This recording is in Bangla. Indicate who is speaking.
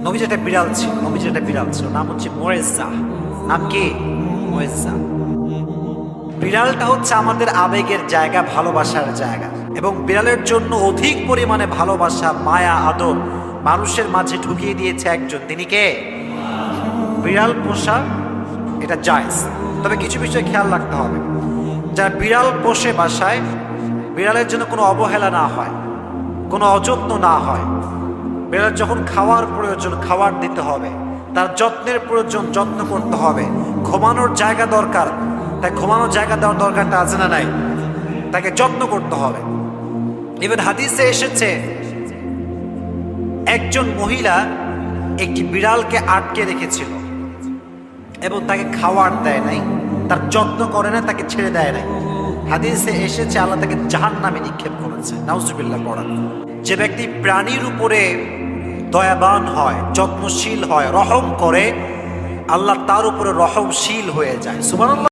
Speaker 1: নবীজি একটা বিড়াল ছিল, নাম হচ্ছে মুয়েজ্জা। নাম কি? মুয়েজ্জা। বিড়ালটা হচ্ছে আমাদের আবেগের জায়গা, ভালোবাসার জায়গা, এবং বিড়ালের জন্য অধিক পরিমাণে ভালোবাসা, মায়া, আদর মানুষের মাঝে ঢুকিয়ে দিয়েছে একজন। তিনি কে? বিড়াল পোষা এটা জায়েজ, তবে কিছু বিষয় খেয়াল রাখতে হবে। যারা বিড়াল পোষে বাসায়, বিড়ালের জন্য কোনো অবহেলা না হয়, কোনো অযত্ন না হয়। বিড়াল যখন খাওয়ার প্রয়োজন, খাবার দিতে হবে। তার যত্নের প্রয়োজন, যত্ন করতে হবে। ঘুমানোর জায়গা দরকার, তাই ঘুমানোর জায়গা দেওয়ার দরকারটা আছে না নাই? তাকে যত্ন করতে হবে। ইভেন হাদিসে এসেছে একজন মহিলা একটি বিড়ালকে আটকে রেখেছিল এবং তাকে খাওয়ার দেয় নাই, তার যত্ন করে না, তাকে ছেড়ে দেয় নাই। হাদিসে এসেছে আল্লাহ তাকে জাহান্নামে নিক্ষেপ করেছে। নাউজুবিল্লাহ পড়ান। যে ব্যক্তি প্রাণীর উপরে দয়াবান হয়, যত্নশীল হয়, রহম করে, আল্লাহ তার উপরে রহমশীল হয়ে যায়। সুবহানাল্লাহ।